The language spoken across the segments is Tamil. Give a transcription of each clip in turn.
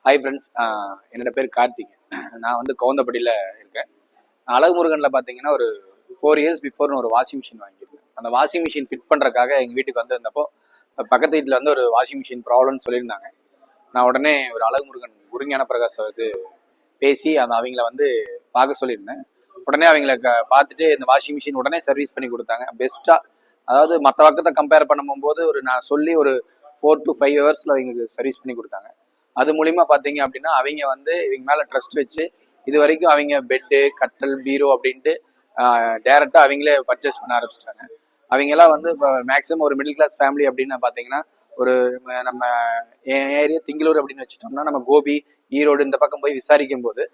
ஹாய் ஃப்ரெண்ட்ஸ், என்னோட பேர் கார்த்திக். நான் வந்து கவுந்தப்படியில் இருக்கேன். அழகுமுருகனில் பார்த்தீங்கன்னா ஒரு 4 இயர்ஸ் பிஃபோர் ஒரு வாஷிங் மிஷின் வாங்கியிருக்கேன். அந்த வாஷிங் மிஷின் ஃபிட் பண்ணுறதுக்காக எங்கள் வீட்டுக்கு வந்திருந்தப்போ பக்கத்து வீட்டில் வந்து ஒரு வாஷிங் மிஷின் ப்ராப்ளம்னு சொல்லியிருந்தாங்க. நான் உடனே ஒரு அழகுமுருகன் குருஞான பிரகாஷ் வந்து பேசி அவங்கள வந்து பார்க்க சொல்லியிருந்தேன். உடனே அவங்கள பார்த்துட்டு இந்த வாஷிங் மிஷின் உடனே சர்வீஸ் பண்ணி கொடுத்தாங்க பெஸ்ட்டாக. அதாவது மற்ற பக்கத்தை கம்பேர் பண்ணும்போது நான் சொல்லி ஒரு 4 to 5 ஹவர்ஸில் அவங்களுக்கு சர்வீஸ் பண்ணி கொடுத்தாங்க. அது மூலிமா பார்த்தீங்க அப்படின்னா அவங்க வந்து இவங்க மேலே ட்ரஸ்ட் வச்சு இது வரைக்கும் அவங்க பெட்டு, கட்டல், பீரோ அப்படின்ட்டு டேரெக்டாக அவங்களே பர்ச்சேஸ் பண்ண ஆரம்பிச்சிட்டாங்க. அவங்கெல்லாம் வந்து இப்போ மேக்ஸிமம் ஒரு மிடில் கிளாஸ் ஃபேமிலி அப்படின்னு பார்த்தீங்கன்னா ஒரு நம்ம ஏரியா திங்களூர் அப்படின்னு வச்சுட்டோம்னா நம்ம கோபி, ஈரோடு இந்த பக்கம் போய் விசாரிக்கும் போது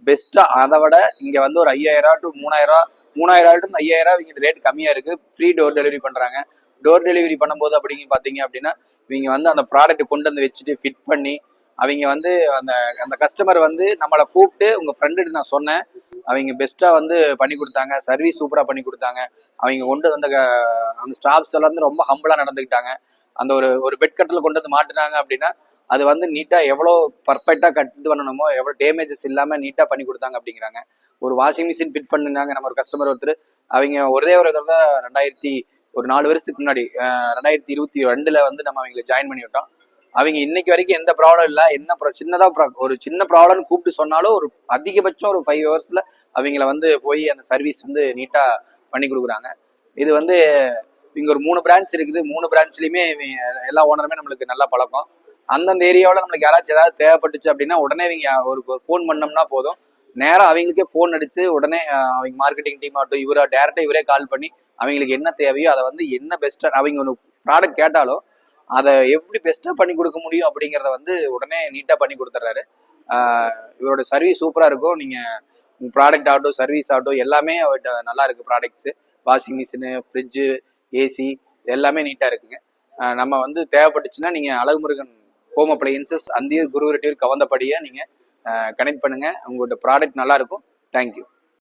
பெஸ்ட்டாக அதை விட இங்கே வந்து ஒரு 5000 to 3000 to 5000 இவங்க ரேட் கம்மியாக இருக்குது. ஃப்ரீ டோர் டெலிவரி பண்ணுறாங்க. டோர் டெலிவரி பண்ணும்போது பார்த்தீங்க அப்படின்னா இவங்க வந்து அந்த ப்ராடக்ட் கொண்டு வந்து வச்சுட்டு ஃபிட் பண்ணி அவங்க வந்து அந்த அந்த கஸ்டமர் வந்து நம்மளை கூப்பிட்டு உங்கள் ஃப்ரெண்டுட்டு நான் சொன்னேன், அவங்க பெஸ்ட்டாக வந்து பண்ணி கொடுத்தாங்க. சர்வீஸ் சூப்பராக பண்ணி கொடுத்தாங்க. அவங்க கொண்டு வந்த அந்த ஸ்டாஃப்ஸ் எல்லாம் வந்து ரொம்ப ஹம்பிளாக நடந்துக்கிட்டாங்க. அந்த ஒரு பெட் கட்டில் கொண்டு வந்து மாட்டினாங்க அப்படின்னா அது வந்து நீட்டாக எவ்வளோ பர்ஃபெக்டாக இது பண்ணணுமோ எவ்வளோ டேமேஜஸ் இல்லாமல் நீட்டாக பண்ணி கொடுத்தாங்க அப்படிங்கிறாங்க. ஒரு வாஷிங் மிஷின் ஃபிட் பண்ணிருந்தாங்க நம்ம ஒரு கஸ்டமர் ஒருத்தர். அவங்க ஒரே ஒரு தடவை ஒரு 4 வருஷத்துக்கு முன்னாடி 2022 வந்து நம்ம அவங்களை ஜாயின் பண்ணி விட்டோம். அவங்க இன்னைக்கு வரைக்கும் எந்த ப்ராப்ளம் இல்லை. என்ன சின்னதாக ஒரு சின்ன ப்ராப்ளம்னு கூப்பிட்டு சொன்னாலும் ஒரு அதிகபட்சம் ஒரு 5 ஹவர்ஸில் அவங்கள வந்து போய் அந்த சர்வீஸ் வந்து நீட்டாக பண்ணி கொடுக்குறாங்க. இது வந்து இங்கே ஒரு 3 பிரான்ச் இருக்குது. 3 பிரான்ச்லையுமே எல்லா ஓனருமே நம்மளுக்கு நல்லா பழக்கம். அந்தந்த ஏரியாவில் நம்மளுக்கு யாராச்சும் ஏதாவது தேவைப்பட்டுச்சு அப்படின்னா உடனே இவங்க ஒரு ஃபோன் பண்ணோம்னா போதும், நேராக அவங்களுக்கே ஃபோன் அடிச்சு உடனே அவங்க மார்க்கெட்டிங் டீம் ஆகட்டும் டேரெக்டாக இவரே கால் பண்ணி அவங்களுக்கு என்ன தேவையோ அதை வந்து என்ன பெஸ்ட்டாக அவங்க ஒரு ப்ராடக்ட் கேட்டாலும் அதை எப்படி பெஸ்ட்டாக பண்ணி கொடுக்க முடியும் அப்படிங்கிறத வந்து உடனே நீட்டாக பண்ணி கொடுத்துட்றாரு. இவரோட சர்வீஸ் சூப்பராக இருக்கும். நீங்கள் ப்ராடக்ட் ஆகட்டும், சர்வீஸ் ஆகட்டும், எல்லாமே அவர்கிட்ட நல்லா இருக்குது. Products, washing machine, fridge, AC எல்லாமே நீட்டாக இருக்குங்க. நம்ம வந்து தேவைப்பட்டுச்சுன்னா நீங்கள் அழகுமுருகன் ஹோம் அப்ளையன்சஸ், அந்தியூர், குருவரெட்டியூர், கவுந்தப்படியை நீங்கள் கனெக்ட் பண்ணுங்கள். உங்களோட ப்ராடக்ட் நல்லாயிருக்கும். தேங்க்யூ.